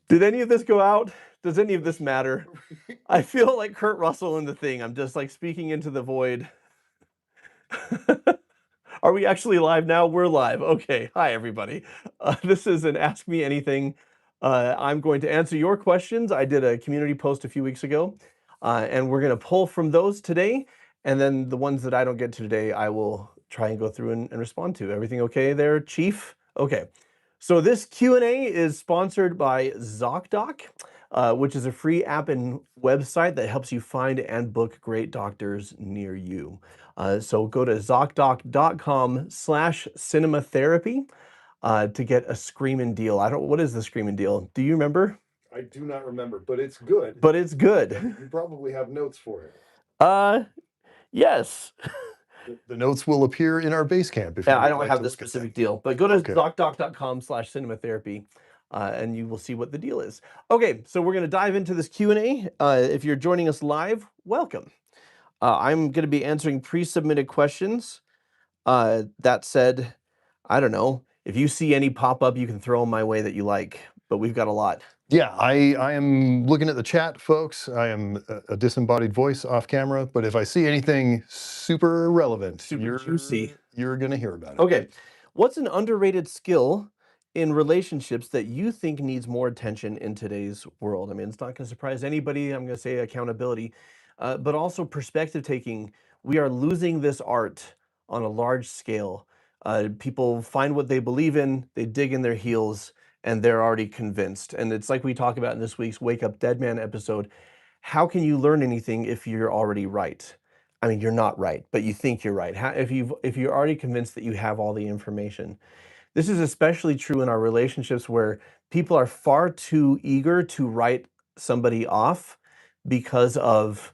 Did any of this go out? Does any of this matter? I feel like Kurt Russell in The Thing. I'm just like speaking into the void. Are we actually live now? We're live. Okay. Hi, everybody. This is an Ask Me Anything. I'm going to answer your questions. I did a community post a few weeks ago, and we're going to pull from those today. And then the ones that I don't get to today, I will try and go through and respond to. Everything okay there, Chief? Okay. So this Q&A is sponsored by ZocDoc, which is a free app and website that helps you find and book great doctors near you. So go to ZocDoc.com/cinematherapy to get a screaming deal. What is the screaming deal? Do you remember? I do not remember, but it's good. But it's good. You probably have notes for it. Yes. The notes will appear in our base camp. If Yeah, I don't have the specific deal, but go to ZocDoc.com/cinematherapy. And you will see what the deal is. Okay, so we're going to dive into this Q&A. If you're joining us live, welcome. I'm going to be answering pre-submitted questions. That said, I don't know. If you see any pop up, you can throw them my way that you like, but we've got a lot. Yeah, I am looking at the chat, folks. I am a disembodied voice off camera, but if I see anything super relevant, juicy, you're going to hear about it. Okay, what's an underrated skill in relationships that you think needs more attention in today's world? I mean, it's not going to surprise anybody. I'm going to say accountability, but also perspective taking. We are losing this art on a large scale. People find what they believe in, they dig in their heels, and they're already convinced. And it's like we talk about in this week's Wake Up Dead Man episode. How can you learn anything if you're already right? I mean, you're not right, but you think you're right. If you're already convinced that you have all the information. This is especially true in our relationships where people are far too eager to write somebody off because of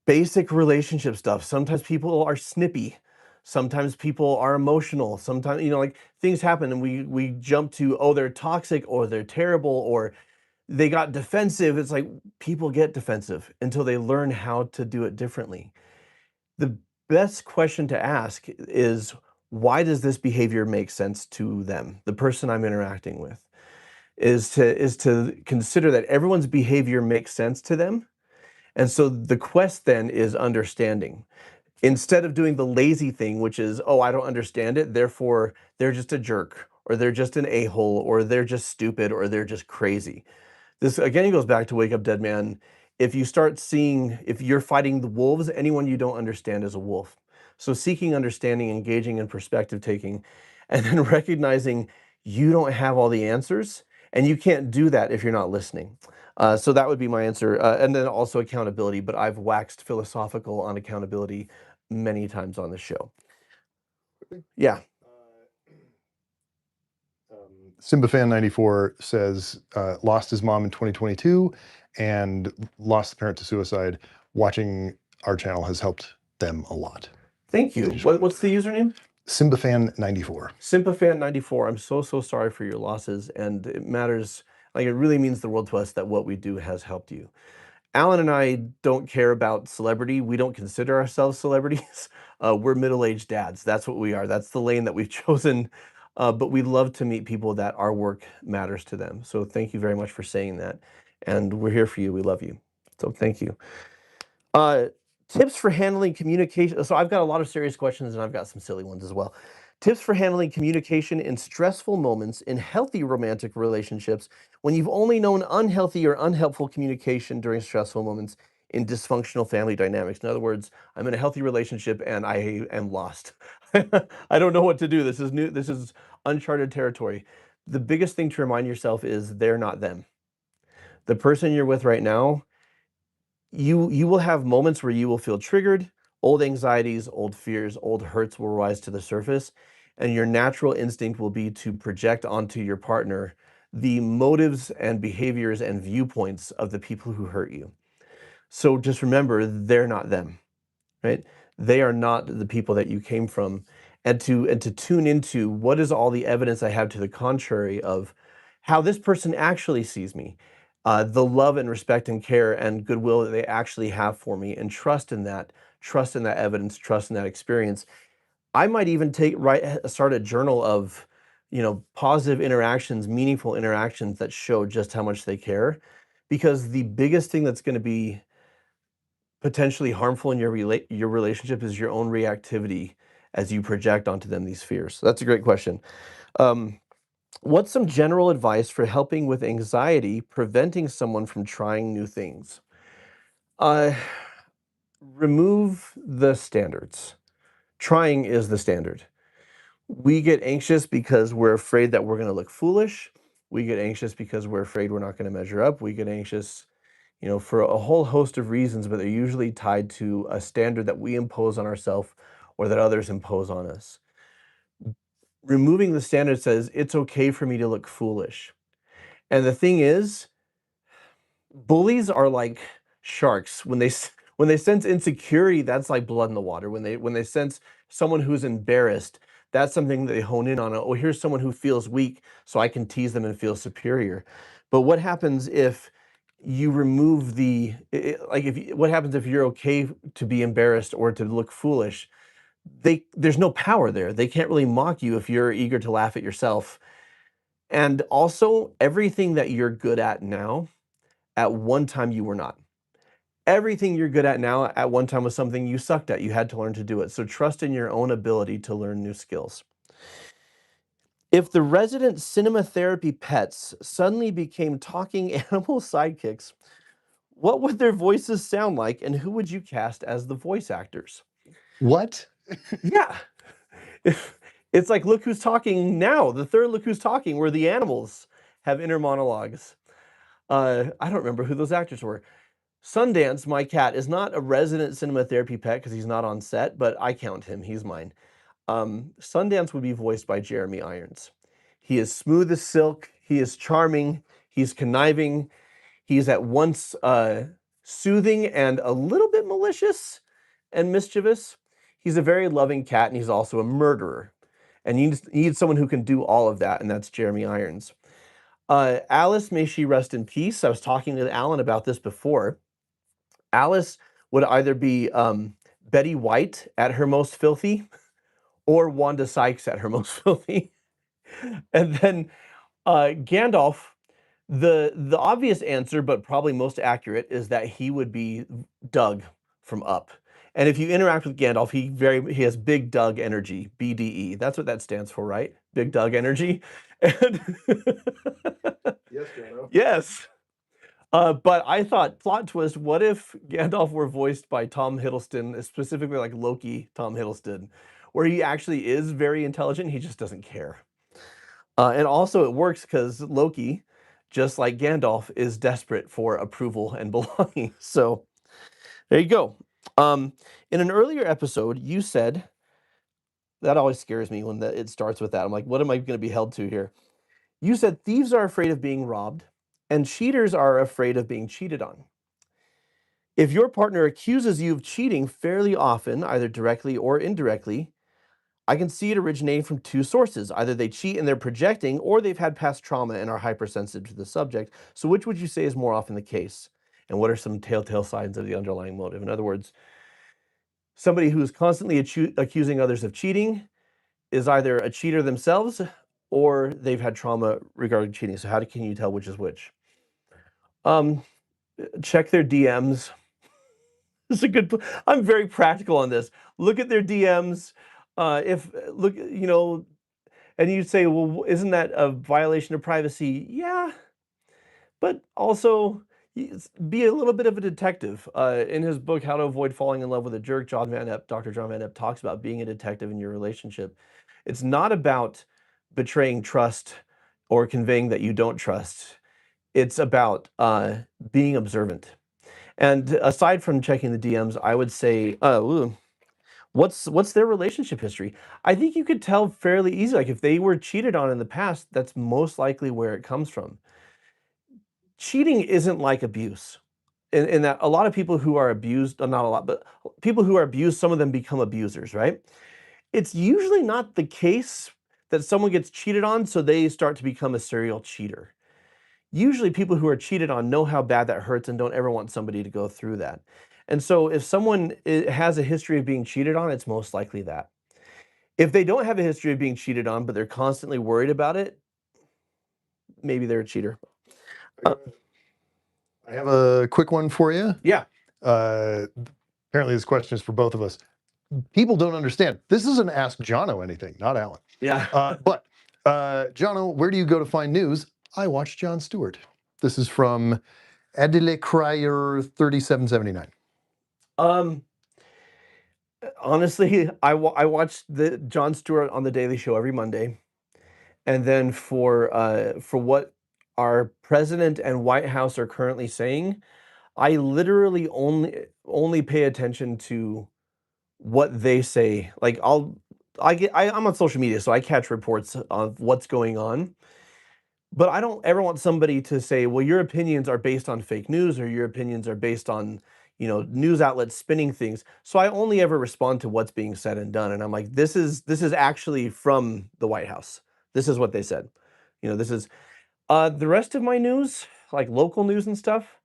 basic relationship stuff. Sometimes people are snippy. Sometimes people are emotional. Sometimes, like things happen and we jump to, oh, they're toxic or they're terrible or they got defensive. It's like people get defensive until they learn how to do it differently. The best question to ask is, why does this behavior make sense to them, the person I'm interacting with? Is to consider that everyone's behavior makes sense to them. And so the quest then is understanding. Instead of doing the lazy thing, which is, oh, I don't understand it, therefore they're just a jerk, or they're just an a-hole, or they're just stupid, or they're just crazy. This again goes back to Wake Up Dead Man. If you start seeing, if you're fighting the wolves, anyone you don't understand is a wolf. So seeking understanding, engaging in perspective taking, and then recognizing you don't have all the answers, and you can't do that if you're not listening. So that would be my answer. And then also accountability, but I've waxed philosophical on accountability many times on the show. Yeah. SimbaFan94 says lost his mom in 2022 and lost a parent to suicide. Watching our channel has helped them a lot. Thank you. What's the username? SimbaFan94. SimbaFan94. I'm so sorry for your losses, and it matters. Like, it really means the world to us that what we do has helped you. Alan and I don't care about celebrity. We don't consider ourselves celebrities. We're middle-aged dads. That's what we are. That's the lane that we've chosen. But we love to meet people that our work matters to them. So thank you very much for saying that. And we're here for you. We love you. So thank you. Tips for handling communication. So I've got a lot of serious questions and I've got some silly ones as well. Tips for handling communication in stressful moments in healthy romantic relationships when you've only known unhealthy or unhelpful communication during stressful moments in dysfunctional family dynamics. In other words, I'm in a healthy relationship and I am lost. I don't know what to do. This is new. This is uncharted territory. The biggest thing to remind yourself is they're not them. The person you're with right now, you will have moments where you will feel triggered. Old anxieties, old fears, old hurts will rise to the surface, and your natural instinct will be to project onto your partner the motives and behaviors and viewpoints of the people who hurt you. So just remember, they're not them, right? They are not the people that you came from. And to tune into what is all the evidence I have to the contrary of how this person actually sees me, the love and respect and care and goodwill that they actually have for me, and trust in that evidence, trust in that experience. I might even start a journal of positive interactions, meaningful interactions that show just how much they care. Because the biggest thing that's going to be potentially harmful in your relationship is your own reactivity as you project onto them these fears. So that's a great question. Um, what's some general advice for helping with anxiety, preventing someone from trying new things? Uh, remove the standards. Trying is the standard. We get anxious because we're afraid that we're going to look foolish. We get anxious because we're afraid we're not going to measure up. We get anxious, for a whole host of reasons, but they're usually tied to a standard that we impose on ourselves or that others impose on us. Removing the standard says it's okay for me to look foolish. And the thing is, bullies are like sharks. When they sense insecurity, that's like blood in the water. When they sense someone who's embarrassed, that's something that they hone in on. Oh, here's someone who feels weak, so I can tease them and feel superior. But what happens if you remove like what happens if you're okay to be embarrassed or to look foolish? There's no power there. They can't really mock you if you're eager to laugh at yourself. And also, everything that you're good at now, at one time you were not. Everything you're good at now at one time was something you sucked at. You had to learn to do it. So trust in your own ability to learn new skills. If the resident cinema therapy pets suddenly became talking animal sidekicks, what would their voices sound like and who would you cast as the voice actors? What? Yeah. It's like Look Who's Talking Now, the third Look Who's Talking, where the animals have inner monologues. I don't remember who those actors were. Sundance, my cat, is not a resident cinema therapy pet because he's not on set, but I count him. He's mine. Sundance would be voiced by Jeremy Irons. He is smooth as silk. He is charming. He's conniving. He's at once soothing and a little bit malicious and mischievous. He's a very loving cat, and he's also a murderer. And you need someone who can do all of that, and that's Jeremy Irons. Alice, may she rest in peace. I was talking to Alan about this before. Alice would either be Betty White at her most filthy or Wanda Sykes at her most filthy. And then Gandalf, the obvious answer, but probably most accurate, is that he would be Doug from Up. And if you interact with Gandalf, he has Big Doug energy, BDE. That's what that stands for, right? Big Doug energy. And Yes, Jono. yes. But I thought, plot twist, what if Gandalf were voiced by Tom Hiddleston, specifically like Loki Tom Hiddleston, where he actually is very intelligent, he just doesn't care. And also it works because Loki, just like Gandalf, is desperate for approval and belonging. So there you go. In an earlier episode, you said, that always scares me when it starts with that. I'm like, what am I going to be held to here? You said thieves are afraid of being robbed and cheaters are afraid of being cheated on. If your partner accuses you of cheating fairly often, either directly or indirectly, I can see it originating from two sources. Either they cheat and they're projecting, or they've had past trauma and are hypersensitive to the subject. So which would you say is more often the case? And what are some telltale signs of the underlying motive? In other words, somebody who's constantly accusing others of cheating is either a cheater themselves or they've had trauma regarding cheating. So can you tell which is which? Check their DMs. This is a good. I'm very practical on this. Look at their DMs. If look, and you'd say, well, isn't that a violation of privacy? Yeah, but also be a little bit of a detective. In his book, How to Avoid Falling in Love with a Jerk, Dr. John Van Epp talks about being a detective in your relationship. It's not about betraying trust or conveying that you don't trust. It's about being observant. And aside from checking the DMs, I would say, what's their relationship history? I think you could tell fairly easily. Like if they were cheated on in the past, that's most likely where it comes from. Cheating isn't like abuse. In that a lot of people who are abused, not a lot, but people who are abused, some of them become abusers, right? It's usually not the case that someone gets cheated on, so they start to become a serial cheater. Usually people who are cheated on know how bad that hurts and don't ever want somebody to go through that. And so if someone has a history of being cheated on, it's most likely that. If they don't have a history of being cheated on, but they're constantly worried about it, maybe they're a cheater. Uh, I have a quick one for you. yeah. Uh, Apparently, this question is for both of us. People don't understand. This is an Ask Jono anything, not Alan. Yeah. But Jono, where do you go to find news? I watch Jon Stewart. This is from Adile Cryer 3779. Um, honestly, I watch the Jon Stewart on the Daily Show every Monday, and then for what our president and White House are currently saying, I literally only pay attention to what they say. Like I'm on social media, so I catch reports of what's going on. But I don't ever want somebody to say, "Well, your opinions are based on fake news or your opinions are based on, news outlets spinning things." So I only ever respond to what's being said and done, and I'm like, "This is actually from the White House. This is what they said." This is the rest of my news, like local news and stuff,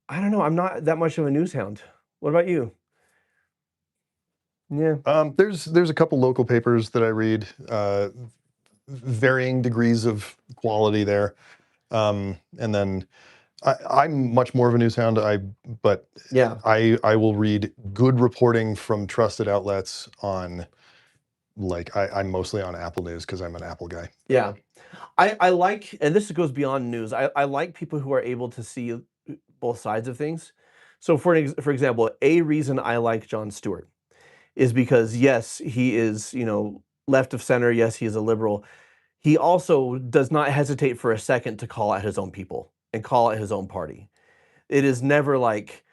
I don't know, I'm not that much of a news hound. What about you? Yeah. There's a couple local papers that I read, varying degrees of quality there. And then I'm much more of a news hound. But Yeah. I will read good reporting from trusted outlets on, like, I'm mostly on Apple News because I'm an Apple guy. Yeah. I like, and this goes beyond news. I like people who are able to see both sides of things. So for example, a reason I like Jon Stewart is because yes, he is, left of center, yes, he is a liberal. He also does not hesitate for a second to call out his own people and call out his own party. It is never like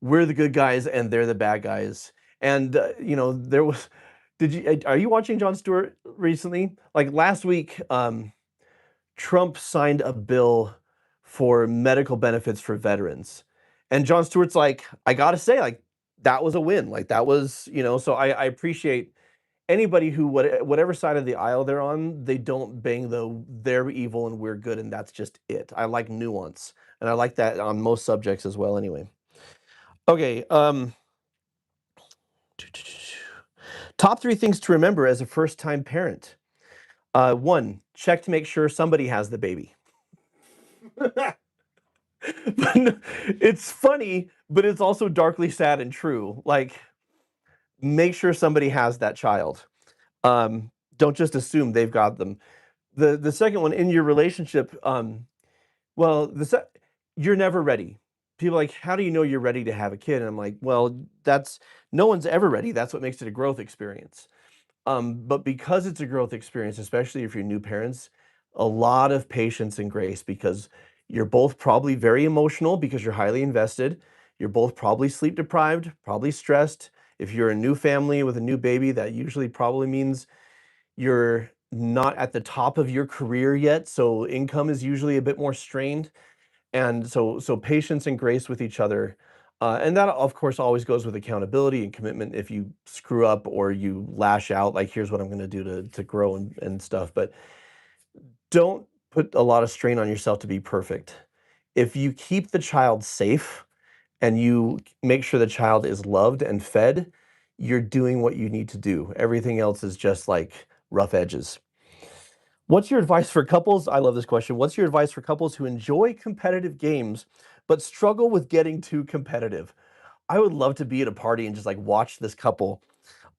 we're the good guys and they're the bad guys. And there was are you watching Jon Stewart recently? Like last week, Trump signed a bill for medical benefits for veterans. And Jon Stewart's like, I gotta say, like, that was a win. Like that was, so I appreciate anybody who whatever side of the aisle they're on, they don't bang they're evil and we're good and that's just it. I like nuance. And I like that on most subjects as well anyway. Okay, top 3 things to remember as a first-time parent. 1, check to make sure somebody has the baby. But it's funny, but it's also darkly sad and true. Like, make sure somebody has that child. Don't just assume they've got them. The second one, in your relationship, well, you're never ready. People are like, "How do you know you're ready to have a kid?" And I'm like, "Well, that's no one's ever ready. That's what makes it a growth experience." But because it's a growth experience, especially if you're new parents, a lot of patience and grace because you're both probably very emotional because you're highly invested. You're both probably sleep deprived, probably stressed. If you're a new family with a new baby, that usually probably means you're not at the top of your career yet, so income is usually a bit more strained. And so patience and grace with each other, and that, of course, always goes with accountability and commitment if you screw up or you lash out, like, "Here's what I'm gonna do to grow and stuff," but don't put a lot of strain on yourself to be perfect. If you keep the child safe and you make sure the child is loved and fed, you're doing what you need to do. Everything else is just, like, rough edges. What's your advice for couples? I love this question. What's your advice for couples who enjoy competitive games but struggle with getting too competitive? I would love to be at a party and just like watch this couple.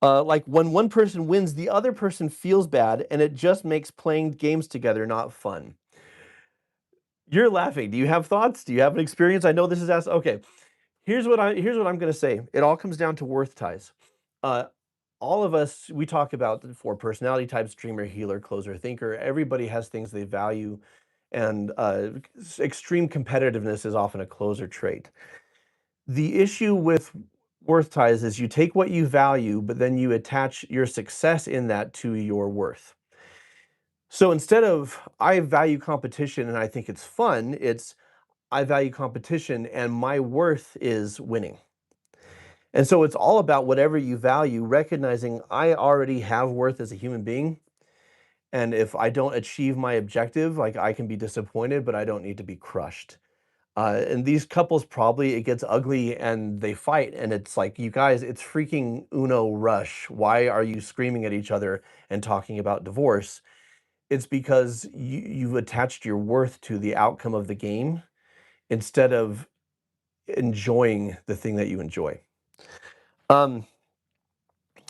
Like when one person wins, the other person feels bad, and it just makes playing games together not fun. You're laughing. Do you have thoughts? Do you have an experience? I know this is asked. Okay, here's what I'm gonna say. It all comes down to worth ties. Uh, all of us, we talk about the 4 personality types: dreamer, healer, closer, thinker. Everybody has things they value, and extreme competitiveness is often a closer trait. The issue with worth ties is you take what you value, but then you attach your success in that to your worth. So instead of I value competition and I think it's fun, it's I value competition and my worth is winning. And so it's all about whatever you value, recognizing I already have worth as a human being. And if I don't achieve my objective, like I can be disappointed, but I don't need to be crushed. And these couples probably it gets ugly and they fight, and it's like, you guys, it's freaking Uno Rush. Why are you screaming at each other and talking about divorce? It's because you've attached your worth to the outcome of the game instead of enjoying the thing that you enjoy. Um,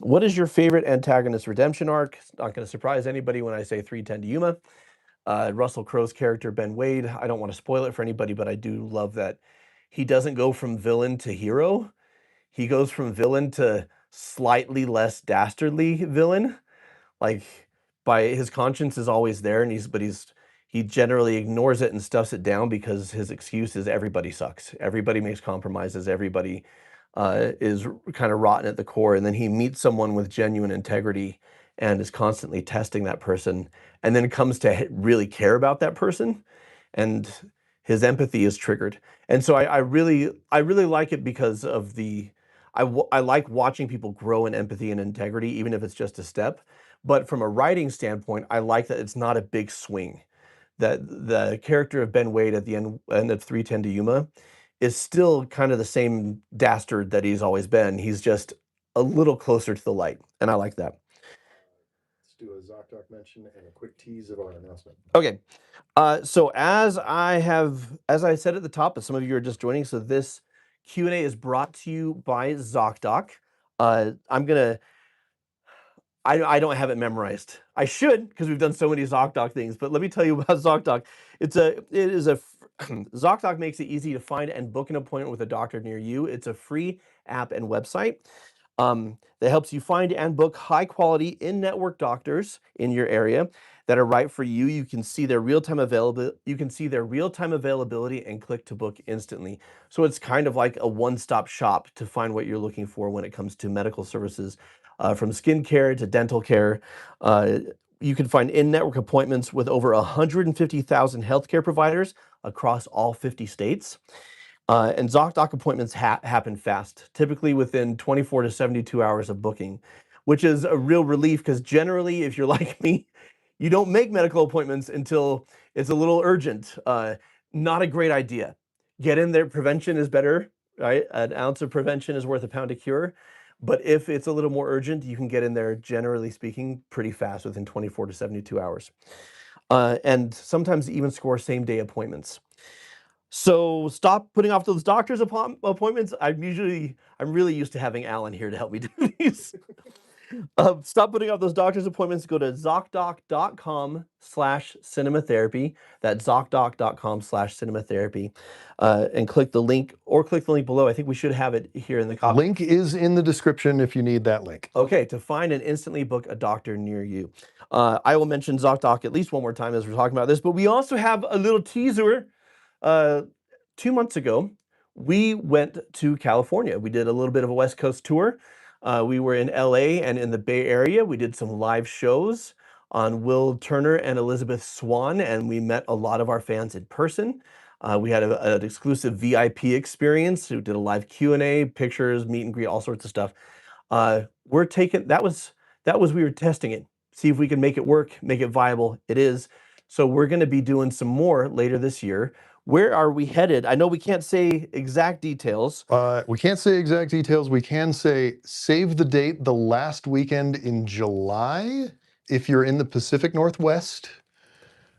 what is your favorite antagonist redemption arc? It's not going to surprise anybody when I say 310 to Yuma. Russell Crowe's character, Ben Wade, I don't want to spoil it for anybody, but I do love that he doesn't go from villain to hero. He goes from villain to slightly less dastardly villain. Like, by his conscience is always there, and he generally ignores it and stuffs it down because his excuse is everybody sucks. Everybody makes compromises. Everybody is kind of rotten at the core. And then he meets someone with genuine integrity and is constantly testing that person, and then comes to really care about that person, and his empathy is triggered. And so I really like it because of I like watching people grow in empathy and integrity, even if it's just a step. But from a writing standpoint, I like that it's not a big swing. That the character of Ben Wade at the end of 310 to Yuma is still kind of the same dastard that he's always been. He's just a little closer to the light, and I like that. Let's do a ZocDoc mention and a quick tease of our announcement. Okay. So as I said at the top, but some of you are just joining, so this Q&A is brought to you by ZocDoc. I'm gonna I don't have it memorized. I should, because we've done so many ZocDoc things, but let me tell you about ZocDoc. ZocDoc makes it easy to find and book an appointment with a doctor near you. It's a free app and website that helps you find and book high quality in-network doctors in your area that are right for you. You can see their real-time availability and click to book instantly. So it's kind of like a one-stop shop to find what you're looking for when it comes to medical services, from skincare to dental care. You can find in-network appointments with over 150,000 healthcare providers across all 50 states. And ZocDoc appointments happen fast, typically within 24 to 72 hours of booking, which is a real relief because generally, if you're like me, you don't make medical appointments until it's a little urgent. Not a great idea. Get in there. Prevention is better, right? An ounce of prevention is worth a pound of cure. But if it's a little more urgent, you can get in there, generally speaking, pretty fast within 24 to 72 hours. And sometimes even score same-day appointments. So stop putting off those doctor's appointments. I'm really used to having Alan here to help me do these. Stop putting off those doctor's appointments. Go to ZocDoc.com/cinematherapy. That's ZocDoc.com/cinematherapy, and click the link below. I think we should have it here in the copy. Link is in the description if you need that link. Okay, to find and instantly book a doctor near you. I will mention ZocDoc at least one more time as we're talking about this, but we also have a little teaser. 2 months ago, we went to California. We did a little bit of a West Coast tour. We were in LA and in the Bay Area. We did some live shows on Will Turner and Elizabeth Swann, and we met a lot of our fans in person. We had an exclusive VIP experience. We did a live Q&A, pictures, meet and greet, all sorts of stuff. We were testing it, see if we can make it work, make it viable. It is. So we're going to be doing some more later this year. Where are we headed? I know we can't say exact details. We can't say exact details. We can say save the date the last weekend in July if you're in the Pacific Northwest.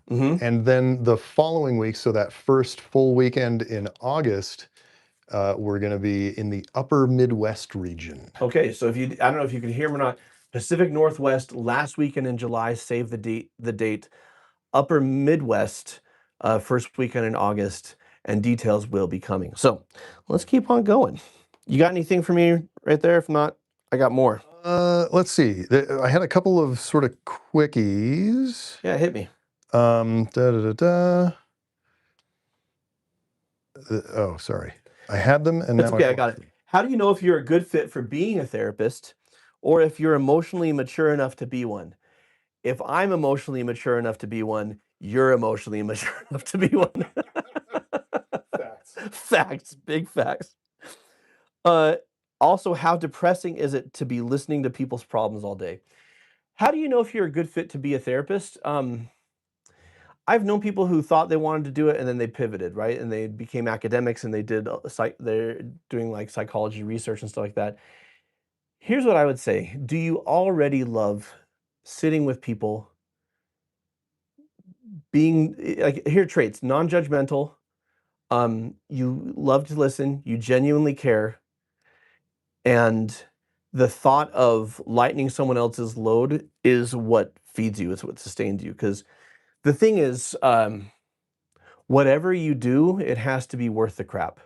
And then the following week, so that first full weekend in August, we're going to be in the upper Midwest region. Okay, so I don't know if you can hear me or not. Pacific Northwest, last weekend in July, save the date. Upper Midwest, first weekend in August, and details will be coming. So let's keep on going. You got anything for me right there? If not, I got more. Let's see. I had a couple of sort of quickies. Yeah, hit me. Oh, sorry. I had them and That's now okay, I got it. How do you know if you're a good fit for being a therapist or if you're emotionally mature enough to be one? If I'm emotionally mature enough to be one, you're emotionally mature enough to be one. Facts. Facts, big facts. Also, how depressing is it to be listening to people's problems all day? How do you know if you're a good fit to be a therapist? I've known people who thought they wanted to do it and then they pivoted, right? And they became academics and they did they're doing like psychology research and stuff like that. Here's what I would say. Do you already love sitting with people, being like here are traits, non-judgmental, you love to listen, you genuinely care, and the thought of lightening someone else's load is what feeds you, is what sustains you. Because the thing is, whatever you do, it has to be worth the crap.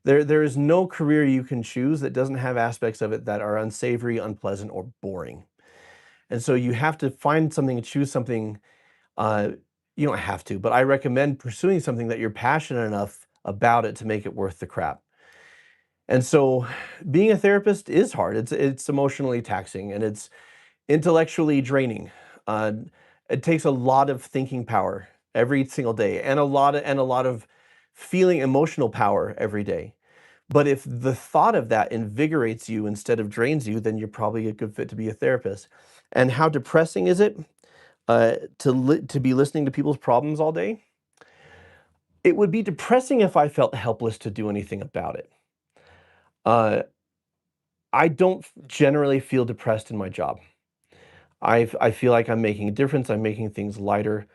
There is no career you can choose that doesn't have aspects of it that are unsavory, unpleasant, or boring. And so you have to find something and choose something. Uh, you don't have to, but I recommend pursuing something that you're passionate enough about it to make it worth the crap. And so being a therapist is hard. It's emotionally taxing and it's intellectually draining. Uh, it takes a lot of thinking power every single day and a lot of feeling emotional power every day. But if the thought of that invigorates you instead of drains you, then you're probably a good fit to be a therapist. And how depressing is it to be listening to people's problems all day? It would be depressing if I felt helpless to do anything about it. Uh, I don't generally feel depressed in my job. I feel like I'm making a difference. I'm making things lighter.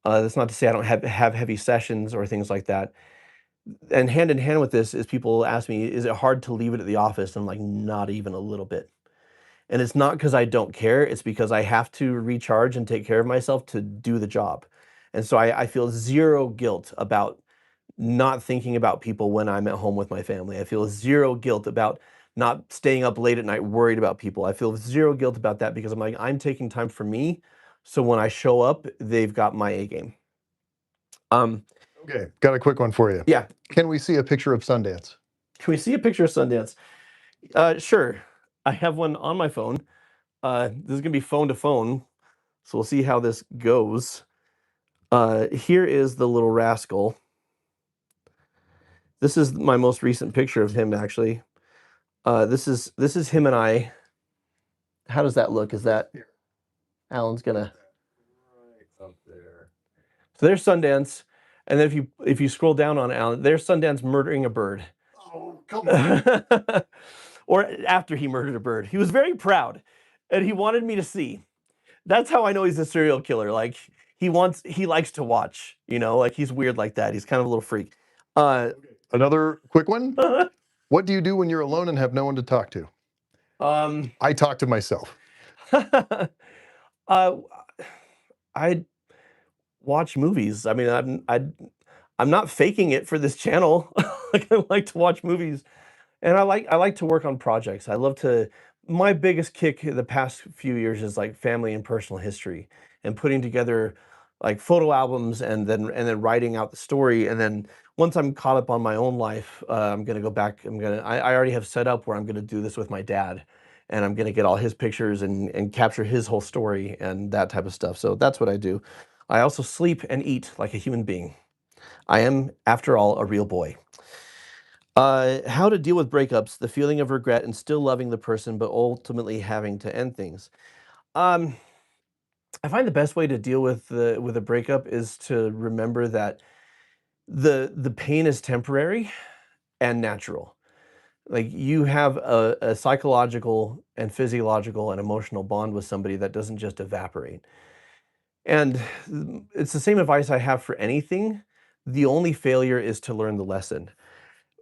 That's not to say I don't have heavy sessions or things like that. And hand in hand with this is people ask me, "Is it hard to leave it at the office?" I'm like, "Not even a little bit." And it's not because I don't care. It's because I have to recharge and take care of myself to do the job. And so I feel zero guilt about not thinking about people when I'm at home with my family. I feel zero guilt about not staying up late at night worried about people. I feel zero guilt about that because I'm like, I'm taking time for me. So when I show up, they've got my A game. Um, Okay, got a quick one for you. yeah. Can we see a picture of Sundance? Can we see a picture of Sundance? Sure. I have one on my phone. This is gonna be phone to phone, so we'll see how this goes. Here is the little rascal. This is my most recent picture of him, actually. This is him and I. How does that look? Is that Here, Alan's gonna? right up there. So there's Sundance, and then if you scroll down on Alan, there's Sundance murdering a bird, Oh, come on. or after he murdered a bird. He was very proud, and he wanted me to see. That's how I know he's a serial killer. Like he likes to watch. Like he's weird like that. He's kind of a little freak. Uh, Another quick one. What do you do when you're alone and have no one to talk to? um, I talk to myself. uh, I watch movies. I mean, I'm not faking it for this channel. Like I like to watch movies, and I like to work on projects. I love to. My biggest kick the past few years is like family and personal history, and putting together like photo albums, and then writing out the story. And then once I'm caught up on my own life, I'm gonna go back. I already have set up where I'm gonna do this with my dad, and I'm gonna get all his pictures and capture his whole story and that type of stuff. So that's what I do. I also sleep and eat like a human being. I am, after all, a real boy. How to deal with breakups, the feeling of regret and still loving the person, but ultimately having to end things. Um, I find the best way to deal with a breakup is to remember that the pain is temporary and natural. Like you have a psychological and physiological and emotional bond with somebody that doesn't just evaporate. And it's the same advice I have for anything. The only failure is to learn the lesson.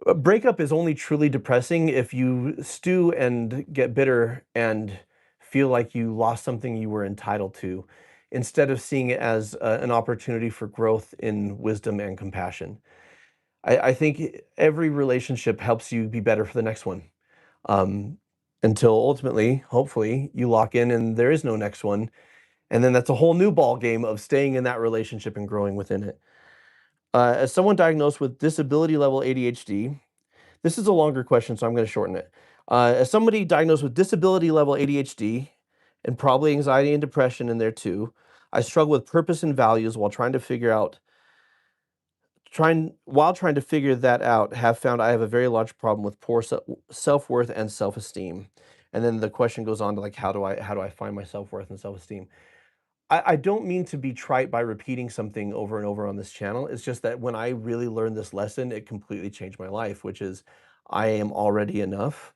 A breakup is only truly depressing if you stew and get bitter and feel like you lost something you were entitled to, instead of seeing it as an opportunity for growth in wisdom and compassion. I think every relationship helps you be better for the next one, um, until ultimately, hopefully, you lock in and there is no next one, and then that's a whole new ball game of staying in that relationship and growing within it. As someone diagnosed with disability level ADHD, this is a longer question, so I'm going to shorten it. As somebody diagnosed with disability level ADHD and probably anxiety and depression in there too, I struggle with purpose and values while trying to figure that out. Have found I have a very large problem with poor self worth and self esteem. And then the question goes on to like how do I find my self worth and self esteem? I don't mean to be trite by repeating something over and over on this channel. It's just that when I really learned this lesson, it completely changed my life, which is I am already enough.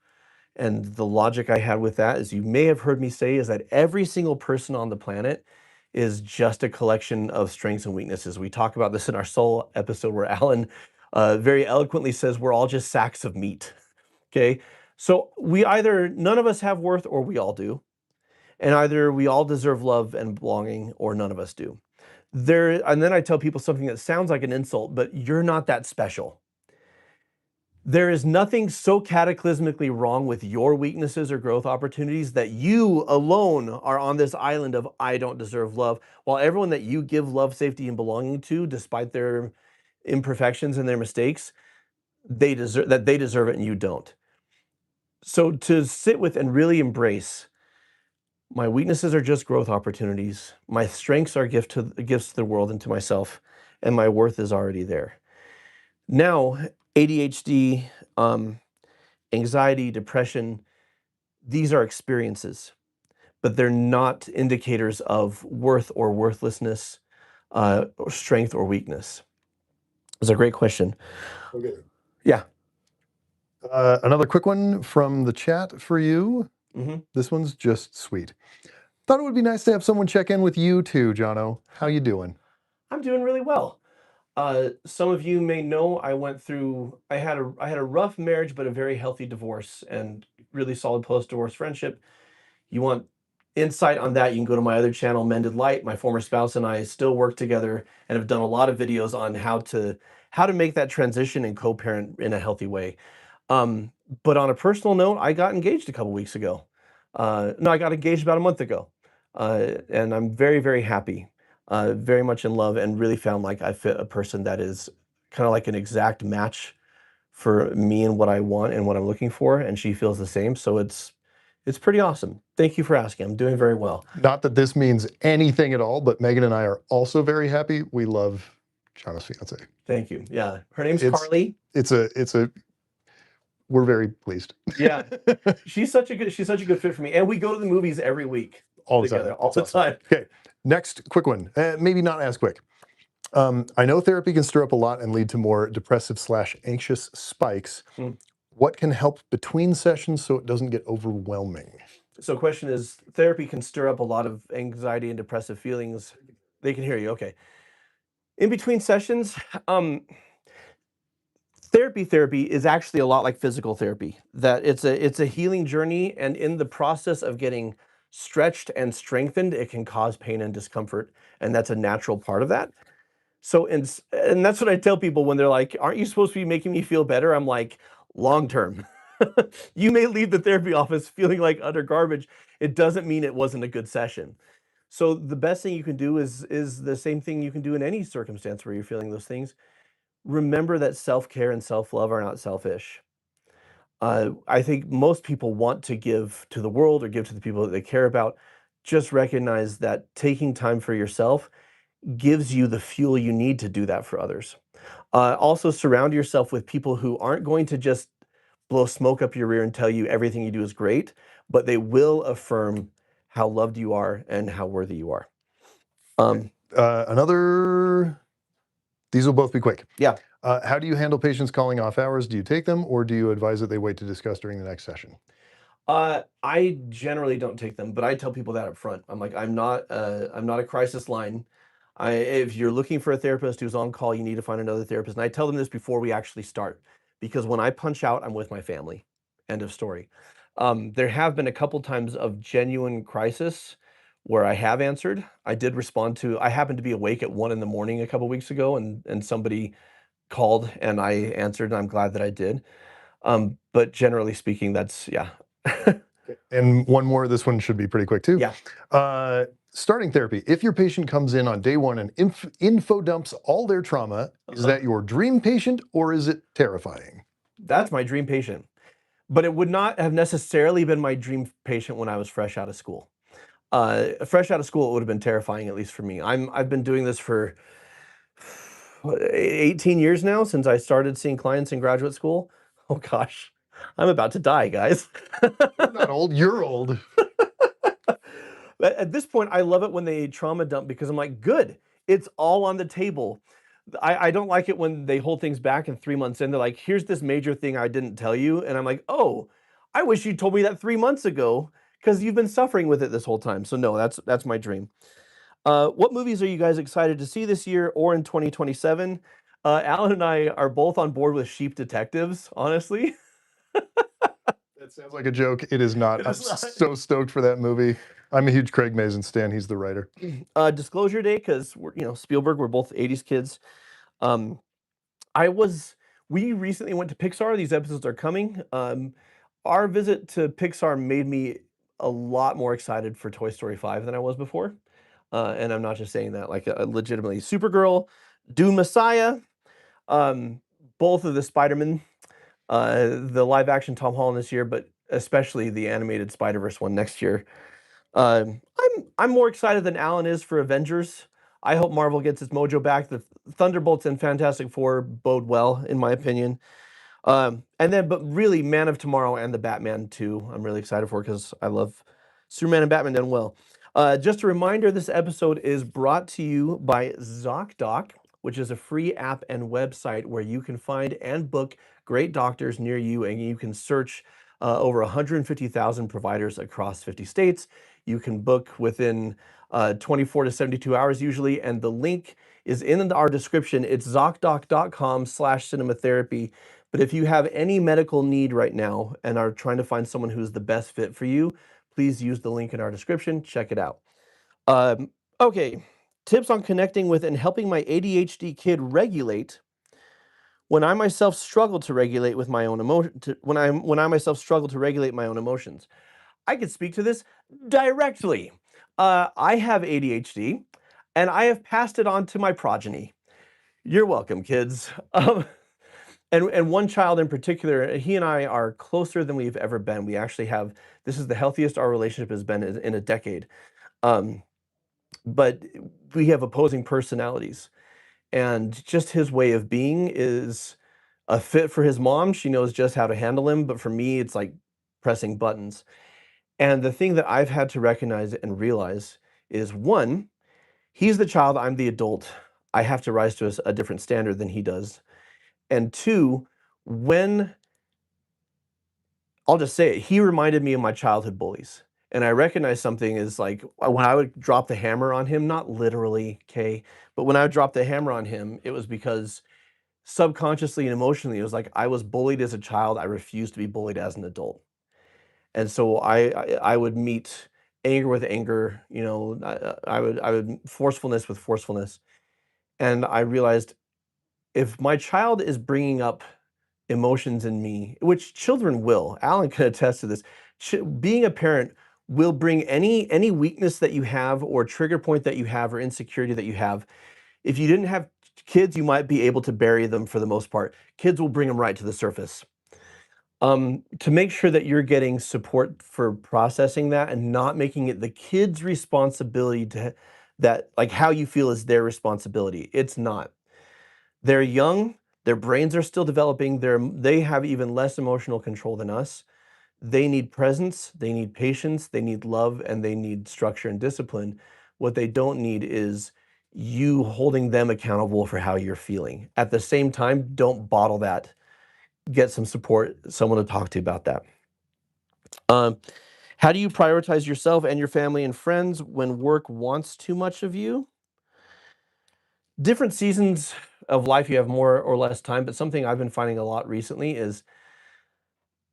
And the logic I had with that, as you may have heard me say, is that every single person on the planet is just a collection of strengths and weaknesses. We talk about this in our soul episode where Alan very eloquently says we're all just sacks of meat. Okay. So we either, none of us have worth or we all do. And either we all deserve love and belonging or none of us do. And then I tell people something that sounds like an insult, but you're not that special. There is nothing so cataclysmically wrong with your weaknesses or growth opportunities that you alone are on this island of I don't deserve love, while everyone that you give love, safety, and belonging to, despite their imperfections and their mistakes, they deserve it and you don't. So to sit with and really embrace my weaknesses are just growth opportunities. My strengths are gifts to the world and to myself, and my worth is already there. Now, ADHD, anxiety, depression, these are experiences, but they're not indicators of worth or worthlessness, or strength or weakness. It's a great question. Okay. Yeah. Another quick one from the chat for you. Mm-hmm. This one's just sweet. Thought it would be nice to have someone check in with you too, Jono. How you doing? I'm doing really well. Some of you may know I had a rough marriage, but a very healthy divorce and really solid post-divorce friendship. You want insight on that, you can go to my other channel, Mended Light. My former spouse and I still work together and have done a lot of videos on how to make that transition and co-parent in a healthy way. But on a personal note, I got engaged a couple weeks ago. No, I got engaged about a month ago. And I'm very, very happy, very much in love, and really found like I fit a person that is kind of like an exact match for me and what I want and what I'm looking for. And she feels the same. So it's pretty awesome. Thank you for asking. I'm doing very well. Not that this means anything at all, but Megan and I are also very happy. We love Jono's fiance. Thank you. Yeah. Her name's Carly. We're very pleased. Yeah. She's such a good fit for me. And we go to the movies every week. All the together, time. all the time. Okay. Next quick one. Maybe not as quick. I know therapy can stir up a lot and lead to more depressive/anxious spikes. What can help between sessions so it doesn't get overwhelming? So question is, therapy can stir up a lot of anxiety and depressive feelings. They can hear you. Okay. In between sessions, therapy is actually a lot like physical therapy. That it's a healing journey, and in the process of getting stretched and strengthened, it can cause pain and discomfort, and that's a natural part of that. So, and that's what I tell people when they're like, "Aren't you supposed to be making me feel better?" I'm like, "Long term." You may leave the therapy office feeling like utter garbage. It doesn't mean it wasn't a good session. So the best thing you can do is the same thing you can do in any circumstance where you're feeling those things. Remember that self-care and self-love are not selfish. I think most people want to give to the world or give to the people that they care about. Just recognize that taking time for yourself gives you the fuel you need to do that for others. Also surround yourself with people who aren't going to just blow smoke up your rear and tell you everything you do is great, but they will affirm how loved you are and how worthy you are. These will both be quick. Yeah. How do you handle patients calling off hours? Do you take them, or do you advise that they wait to discuss during the next session? I generally don't take them, but I tell people that up front. I'm like, I'm not a crisis line. If you're looking for a therapist who's on call, you need to find another therapist. And I tell them this before we actually start, because when I punch out, I'm with my family. End of story. There have been a couple times of genuine crisis where I have answered. I did respond to, I happened to be awake at 1 a.m. a couple weeks ago, and somebody called and I answered, and I'm glad that I did. But generally speaking, that's, yeah. And one more, this one should be pretty quick too. Yeah. Starting therapy. If your patient comes in on day one and info dumps all their trauma, is that your dream patient or is it terrifying? That's my dream patient. But it would not have necessarily been my dream patient when I was fresh out of school. Fresh out of school, it would have been terrifying, at least for me. I've been doing this for 18 years now, since I started seeing clients in graduate school. Oh gosh, I'm about to die, guys. You're not old, you're old. At this point, I love it when they trauma dump because I'm like, good, it's all on the table. I don't like it when they hold things back and 3 months in, they're like, here's this major thing I didn't tell you. And I'm like, oh, I wish you told me that 3 months ago because you've been suffering with it this whole time. So no, that's my dream. What movies are you guys excited to see this year or in 2027? Alan and I are both on board with Sheep Detectives, honestly. That sounds like a joke. It is not. It I'm is not. so stoked for that movie. I'm a huge Craig Mazin stan. He's the writer. Disclosure Day, because we're, Spielberg, we're both 80s kids. Um, I was we recently went to Pixar. These episodes are coming. Our visit to Pixar made me a lot more excited for Toy Story 5 than I was before. And I'm not just saying that, like, legitimately. Supergirl, Dune Messiah, um, both of the Spider-Man, the live action Tom Holland this year, but especially the animated Spider-Verse one next year. I'm more excited than Alan is for Avengers. I hope Marvel gets its mojo back. The Thunderbolts and Fantastic Four bode well, in my opinion. And then, but really, Man of Tomorrow and the Batman 2, I'm really excited for because I love Superman and Batman done well. Just a reminder, this episode is brought to you by ZocDoc, which is a free app and website where you can find and book great doctors near you, and you can search over 150,000 providers across 50 states. You can book within 24 to 72 hours usually, and the link is in our description. It's ZocDoc.com/cinematherapy. But if you have any medical need right now and are trying to find someone who's the best fit for you, please use the link in our description. Check it out. Okay, tips on connecting with and helping my ADHD kid regulate when I myself struggle to regulate with my own emotion. When I myself struggle to regulate my own emotions. I could speak to this directly. I have ADHD, and I have passed it on to my progeny. You're welcome, kids. And one child in particular, he and I are closer than we've ever been. We actually have this is the healthiest our relationship has been in a decade. Um, but we have opposing personalities, and just his way of being is a fit for his mom. She knows just how to handle him, but for me, it's like pressing buttons. And the thing that I've had to recognize and realize is one, he's the child, I'm the adult. I have to rise to a different standard than he does. And two, when I'll just say it, he reminded me of my childhood bullies. And I recognized something is like when I would drop the hammer on him, not literally, okay, but when I would drop the hammer on him, it was because subconsciously and emotionally, it was like I was bullied as a child. I refused to be bullied as an adult. And so I would meet anger with anger, I would forcefulness with forcefulness. And I realized if my child is bringing up emotions in me, which children will. Alan can attest to this. Being a parent will bring any weakness that you have or trigger point that you have or insecurity that you have. If you didn't have kids, you might be able to bury them for the most part. Kids will bring them right to the surface. To make sure that you're getting support for processing that and not making it the kid's responsibility to that like how you feel is their responsibility. It's not. They're young, their brains are still developing, they have even less emotional control than us. They need presence, they need patience, they need love, and they need structure and discipline. What they don't need is you holding them accountable for how you're feeling. At the same time, don't bottle that. Get some support, someone to talk to about that. Um, how do you prioritize yourself and your family and friends when work wants too much of you? Different seasons of life, you have more or less time, but something I've been finding a lot recently is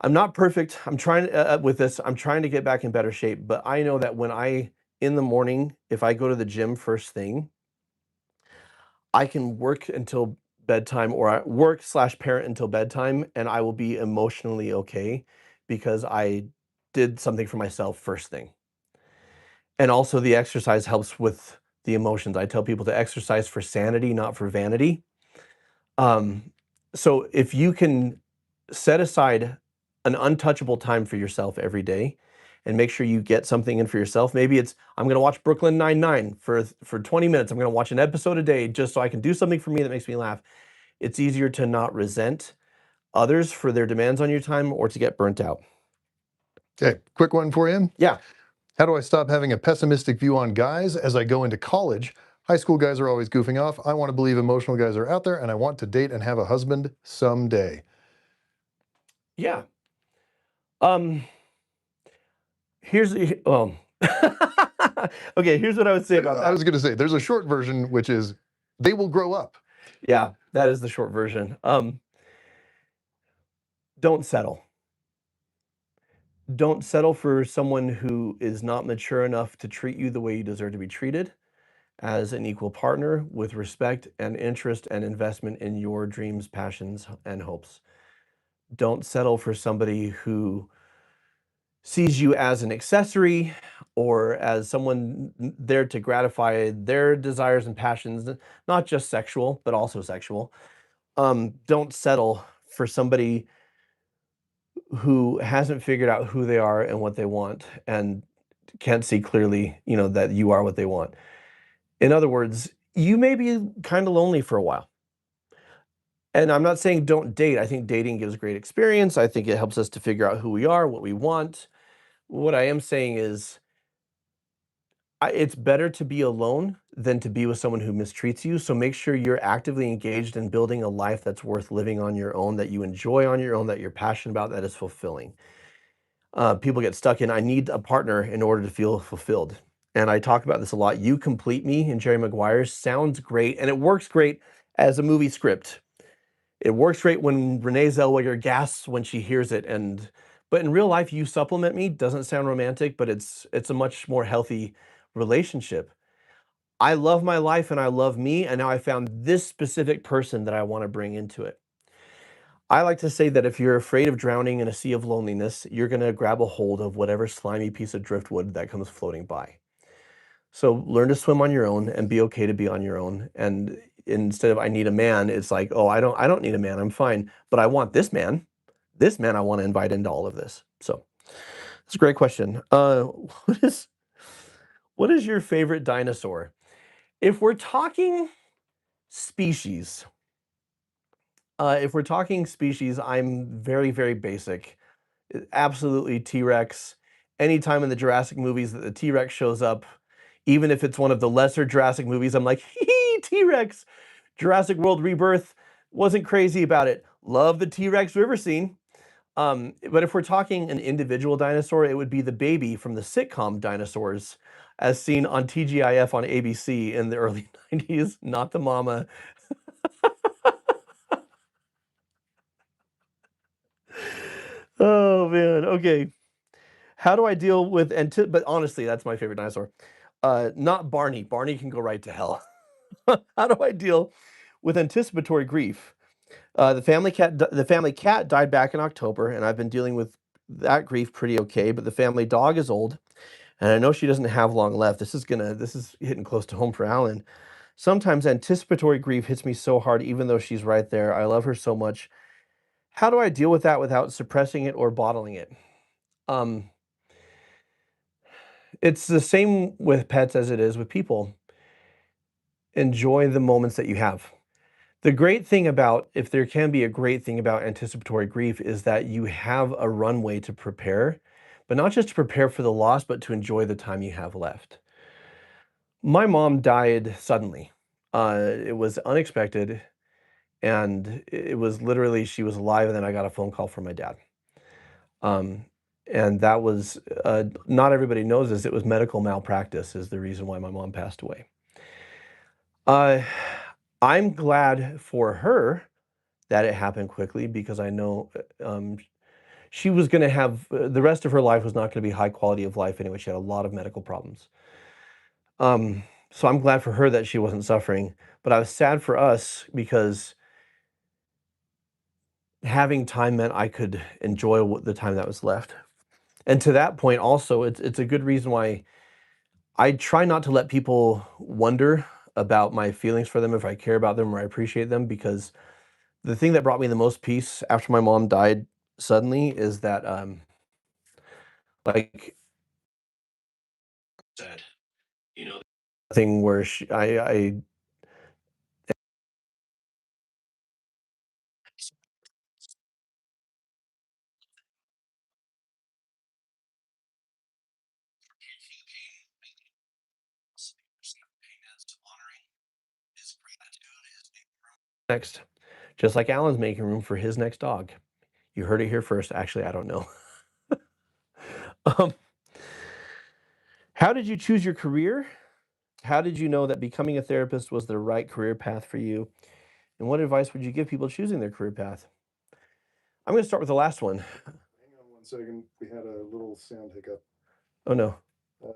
I'm not perfect. I'm trying with this. I'm trying to get back in better shape, but I know that when in the morning, if I go to the gym first thing, I can work until bedtime or work/parent until bedtime, and I will be emotionally okay because I did something for myself first thing. And also the exercise helps with the emotions. I tell people to exercise for sanity, not for vanity. Um, so if you can set aside an untouchable time for yourself every day and make sure you get something in for yourself. Maybe it's I'm going to watch Brooklyn Nine-Nine for 20 minutes. I'm going to watch an episode a day just so I can do something for me that makes me laugh. It's easier to not resent others for their demands on your time or to get burnt out. Okay, quick one for you. Yeah. How do I stop having a pessimistic view on guys as I go into college? High school guys are always goofing off. I want to believe emotional guys are out there, and I want to date and have a husband someday. Yeah. Um, well, okay, here's what I would say about I that. was going to say there's a short version, which is they will grow up. Yeah, that is the short version. Don't settle. Don't settle for someone who is not mature enough to treat you the way you deserve to be treated, as an equal partner with respect and interest and investment in your dreams, passions, and hopes. Don't settle for somebody who sees you as an accessory or as someone there to gratify their desires and passions, not just sexual, but also sexual. Don't settle for somebody who hasn't figured out who they are and what they want and can't see clearly, that you are what they want. In other words, you may be kind of lonely for a while. And I'm not saying don't date. I think dating gives great experience. I think it helps us to figure out who we are, what we want. What I am saying is, it's better to be alone than to be with someone who mistreats you. So make sure you're actively engaged in building a life that's worth living on your own, that you enjoy on your own, that you're passionate about, that is fulfilling. People get stuck in, I need a partner in order to feel fulfilled. And I talk about this a lot. You Complete Me in Jerry Maguire sounds great, and it works great as a movie script. It works great when Renee Zellweger gasps when she hears it, but in real life, You Supplement Me doesn't sound romantic, but it's a much more healthy relationship. I love my life and I love me, and now I found this specific person that I wanna bring into it. I like to say that if you're afraid of drowning in a sea of loneliness, you're gonna grab a hold of whatever slimy piece of driftwood that comes floating by. So learn to swim on your own and be okay to be on your own. And instead of I need a man, it's like, oh, I don't need a man. I'm fine. But I want this man. This man I want to invite into all of this. So it's a great question. What is what is your favorite dinosaur? If we're talking species, I'm very, very basic. Absolutely T-Rex. Anytime in the Jurassic movies that the T-Rex shows up, even if it's one of the lesser Jurassic movies, I'm like, hee T-Rex. Jurassic World Rebirth, wasn't crazy about it. Love the T-Rex river scene. But if we're talking an individual dinosaur, it would be the baby from the sitcom Dinosaurs, as seen on TGIF on ABC in the early 90s, not the mama. Oh man, okay. How do I deal with but honestly, that's my favorite dinosaur. Not Barney. Barney can go right to hell. How do I deal with anticipatory grief? The family cat died back in October, and I've been dealing with that grief pretty okay, but the family dog is old, and I know she doesn't have long left. This is hitting close to home for Alan. Sometimes anticipatory grief hits me so hard, even though she's right there. I love her so much. How do I deal with that without suppressing it or bottling it? Um, it's the same with pets as it is with people. Enjoy the moments that you have. The great thing about if there can be a great thing about anticipatory grief is that you have a runway to prepare, but not just to prepare for the loss, but to enjoy the time you have left. My mom died suddenly. It was unexpected, and it was literally she was alive, and then I got a phone call from my dad. Um, and that was not everybody knows this. It was medical malpractice is the reason why my mom passed away. Uh, I'm glad for her that it happened quickly because I know, she was gonna have the rest of her life was not gonna be high quality of life anyway. She had a lot of medical problems. So I'm glad for her that she wasn't suffering, but I was sad for us because having time meant I could enjoy the time that was left. And to that point also, it's a good reason why I try not to let people wonder about my feelings for them if I care about them or I appreciate them because the thing that brought me the most peace after my mom died suddenly is that, like said, you know, thing where I Next, just like Alan's making room for his next dog. You heard it here first. Actually, I don't know. um, how did you choose your career? How did you know that becoming a therapist was the right career path for you? And what advice would you give people choosing their career path? I'm going to start with the last one. Hang on 1 second. We had a little sound hiccup. Oh no. Uh,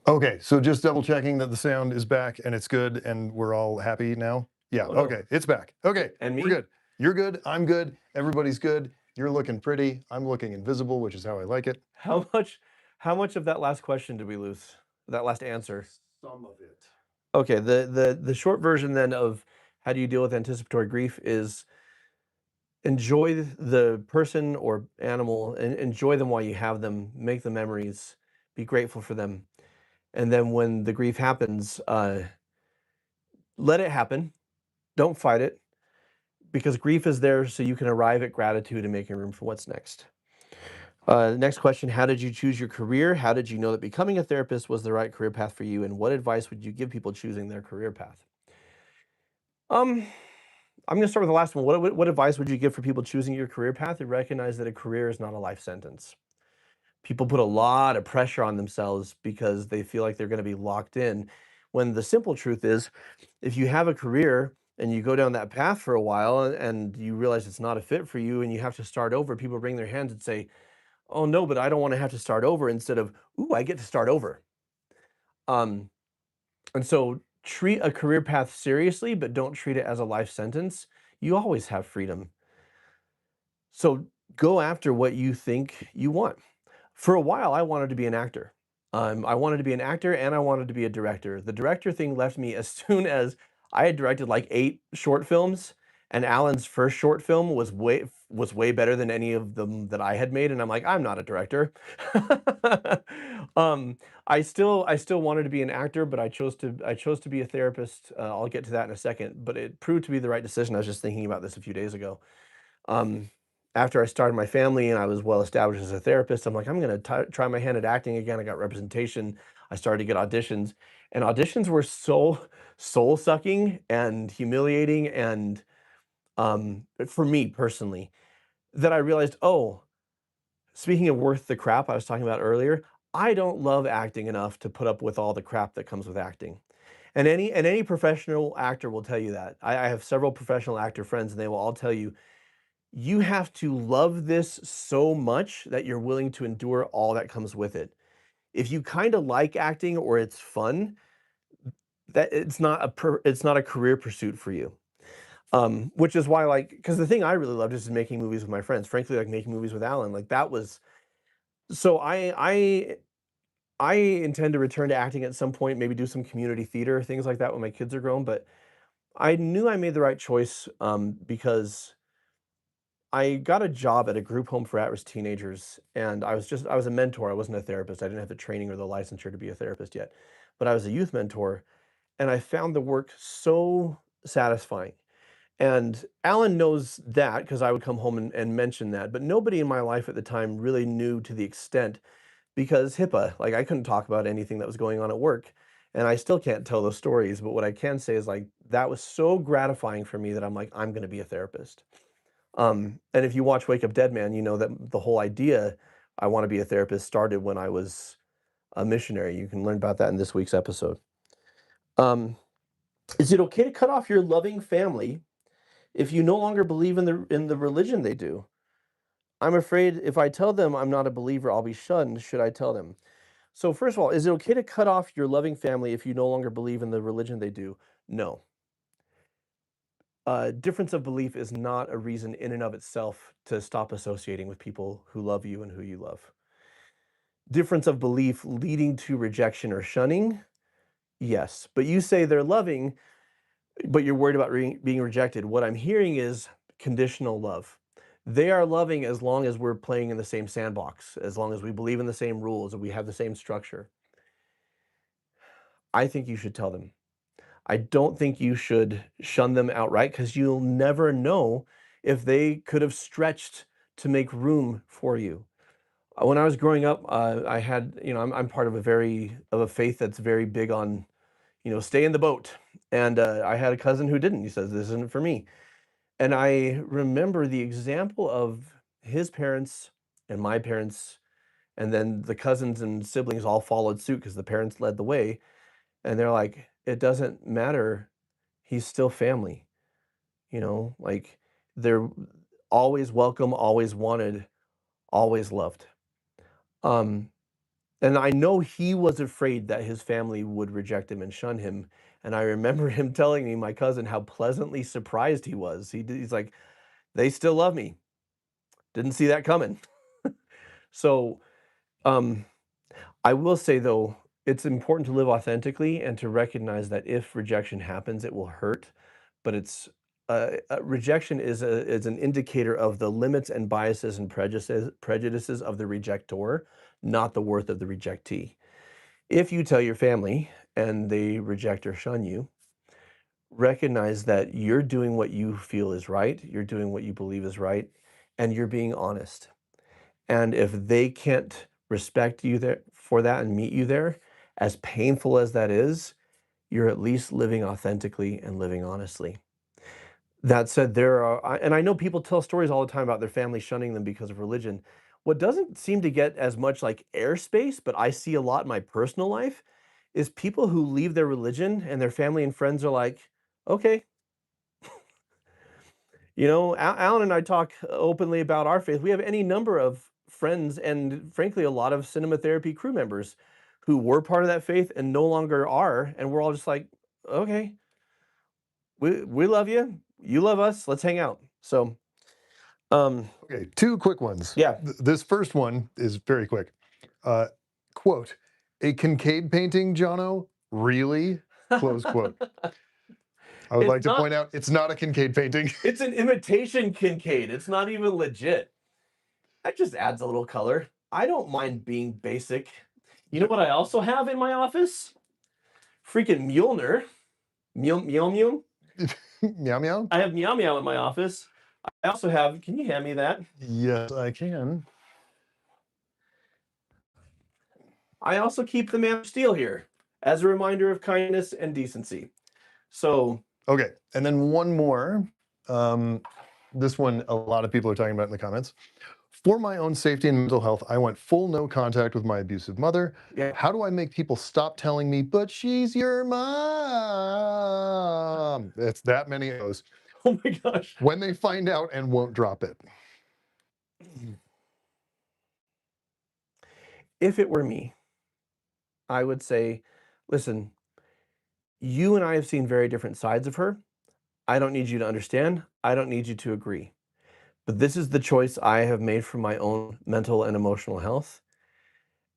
okay, so just double checking that the sound is back and it's good and we're all happy now. Yeah, Oh no. okay, it's back. Okay, And me? we're good. You're good, I'm good, everybody's good. You're looking pretty, I'm looking invisible, which is how I like it. How much of that last question did we lose? That last answer? Some of it. Okay, the short version then of how do you deal with anticipatory grief is enjoy the person or animal and enjoy them while you have them, make the memories, be grateful for them. And then when the grief happens, let it happen. Don't fight it because grief is there so you can arrive at gratitude and making room for what's next. Next question, how did you choose your career? How did you know that becoming a therapist was the right career path for you? And what advice would you give people choosing their career path? Um, I'm going to start with the last one. What advice would you give for people choosing your career path and recognize that a career is not a life sentence? People put a lot of pressure on themselves because they feel like they're going to be locked in. When the simple truth is, if you have a career and you go down that path for a while and you realize it's not a fit for you and you have to start over, people wring their hands and say, "Oh no, but I don't want to have to start over," instead of, "Ooh, I get to start over." Um, and so treat a career path seriously, but don't treat it as a life sentence. You always have freedom. So go after what you think you want. For a while, I wanted to be an actor. I wanted to be an actor and I wanted to be a director. The director thing left me as soon as I had directed like 8 short films, and Alan's first short film was way better than any of them that I had made, and I'm like, "I'm not a director." I still wanted to be an actor, but I chose to be a therapist. I'll get to that in a second, but it proved to be the right decision. I was just thinking about this a few days ago. Um, After I started my family and I was well established as a therapist, I'm like, I'm going to try my hand at acting again. I got representation. I started to get auditions, and auditions were so soul sucking and humiliating, and for me personally, that I realized, oh, speaking of worth the crap I was talking about earlier, I don't love acting enough to put up with all the crap that comes with acting. And any professional actor will tell you that. I have several professional actor friends, and they will all tell you you have to love this so much that you're willing to endure all that comes with it. If you kinda like acting or it's fun, that it's not a career pursuit for you. Which is why, like, because the thing I really loved is making movies with my friends. Frankly, like, making movies with Alan, like, that was so I intend to return to acting at some point, maybe do some community theater, things like that when my kids are grown, but I knew I made the right choice, because I got a job at a group home for at-risk teenagers, and I was a mentor, I wasn't a therapist, I didn't have the training or the licensure to be a therapist yet, but I was a youth mentor, and I found the work so satisfying, and Alan knows that because I would come home and mention that, but nobody in my life at the time really knew to the extent because HIPAA, like, I couldn't talk about anything that was going on at work, and I still can't tell those stories, but what I can say is, like, that was so gratifying for me that I'm like, "I'm gonna be a therapist." And if you watch Wake Up Dead Man, you know that the whole idea, I wanna be a therapist, started when I was a missionary. You can learn about that in this week's episode. Um, is it okay to cut off your loving family if you no longer believe in the religion they do? I'm afraid if I tell them I'm not a believer, I'll be shunned. Should I tell them? So first of all, is it okay to cut off your loving family if you no longer believe in the religion they do? No. Difference of belief is not a reason in and of itself to stop associating with people who love you and who you love. Difference of belief leading to rejection or shunning? Yes. But you say they're loving, but you're worried about being rejected. What I'm hearing is conditional love. They are loving as long as we're playing in the same sandbox, as long as we believe in the same rules and we have the same structure. I think you should tell them. I don't think you should shun them outright because you'll never know if they could have stretched to make room for you. When I was growing up, I had, I'm part of a faith that's very big on, stay in the boat. And I had a cousin who didn't. He says, this isn't for me. And I remember the example of his parents and my parents, and then the cousins and siblings all followed suit because the parents led the way. And they're like, it doesn't matter. He's still family, like they're always welcome, always wanted, always loved. Um, And I know he was afraid that his family would reject him and shun him, and I remember him telling me, my cousin, how pleasantly surprised he was. He's like, "They still love me. Didn't see that coming." So, um, I will say, though, it's important to live authentically and to recognize that if rejection happens, it will hurt, but rejection is an indicator of the limits and biases and prejudices of the rejector, not the worth of the rejectee. If you tell your family and they reject or shun you, recognize that you're doing what you feel is right, you're doing what you believe is right, and you're being honest. And if they can't respect you there for that and meet you there, as painful as that is, you're at least living authentically and living honestly. That said, and I know people tell stories all the time about their family shunning them because of religion. What doesn't seem to get as much like airspace, but I see a lot in my personal life, is people who leave their religion and their family and friends are like, okay. Alan and I talk openly about our faith. We have any number of friends and, frankly, a lot of cinema therapy crew members who were part of that faith and no longer are. And we're all just like, okay, we love you. You love us. Let's hang out. So, Okay, two quick ones. yeah. This first one is very quick. Uh, quote, a Kincaid painting, Jono? Really? Close quote. I would It's like to not point out it's not a Kincaid painting. it's an imitation Kincaid. It's not even legit. That just adds a little color. I don't mind being basic. You know what I also have in my office? Freaking Mjolnir. Meow meow. Meow meow? I have meow meow in my office. I also have, can you hand me that? Yes, I can. I also keep the Man of Steel here as a reminder of kindness and decency. So, Okay, and then one more. This one a lot of people are talking about in the comments. For my own safety and mental health, I want full no contact with my abusive mother. yeah. How do I make people stop telling me, but she's your mom? It's that many O's. Oh my gosh. When they find out and won't drop it. If it were me, I would say, listen, you and I have seen very different sides of her. I don't need you to understand. I don't need you to agree. But this is the choice I have made for my own mental and emotional health,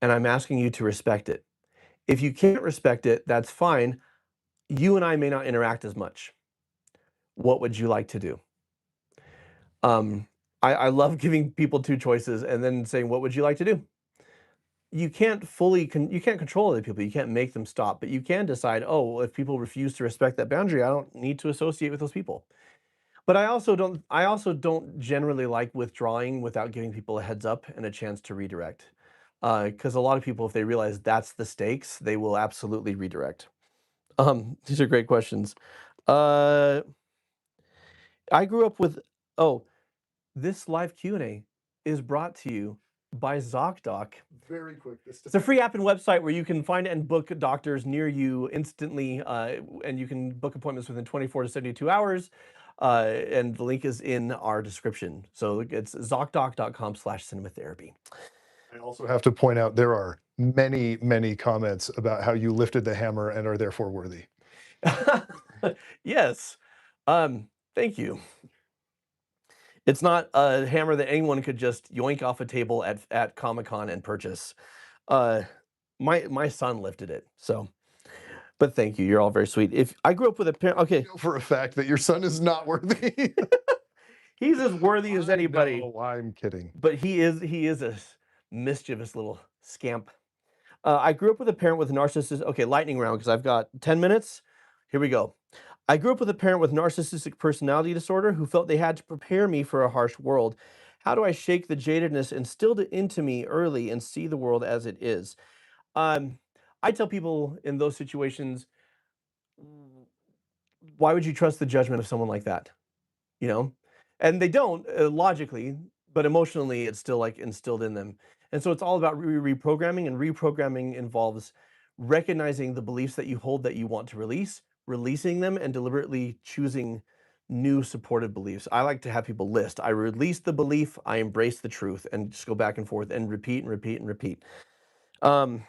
and I'm asking you to respect it. If you can't respect it, that's fine. You and I may not interact as much. What would you like to do? Um, I love giving people two choices and then saying, "What would you like to do?" You can't control other people. You can't make them stop, but you can decide, "Oh, well, if people refuse to respect that boundary, I don't need to associate with those people." But I also don't generally like withdrawing without giving people a heads up and a chance to redirect. Because a lot of people, if they realize that's the stakes, they will absolutely redirect. These are great questions. Uh, I grew up with oh, this live Q&A is brought to you by ZocDoc. Very quick this It's a free app and website where you can find and book doctors near you instantly, and you can book appointments within 24 to 72 hours. And the link is in our description. So it's zocdoc.com/cinematherapy. I also have to point out there are many, many comments about how you lifted the hammer and are therefore worthy. Yes. Thank you. It's not a hammer that anyone could just yoink off a table at Comic-Con and purchase. Uh, my son lifted it, so but thank you. You're all very sweet. If I grew up with a parent, okay, I know for a fact that your son is not worthy. he's as worthy as anybody, No, I'm kidding. but he is a mischievous little scamp. I grew up with a parent with narcissistic. Okay, lightning round because I've got 10 minutes. Here we go. I grew up with a parent with narcissistic personality disorder who felt they had to prepare me for a harsh world. How do I shake the jadedness instilled into me early and see the world as it is? Um, I tell people in those situations, why would you trust the judgment of someone like that? You know? And they don't, logically, but emotionally, it's still, like, instilled in them. And so it's all about reprogramming, and reprogramming involves recognizing the beliefs that you hold that you want to release, releasing them, and deliberately choosing new supportive beliefs. I like to have people list, I release the belief, I embrace the truth, and just go back and forth and repeat and repeat and repeat. Um,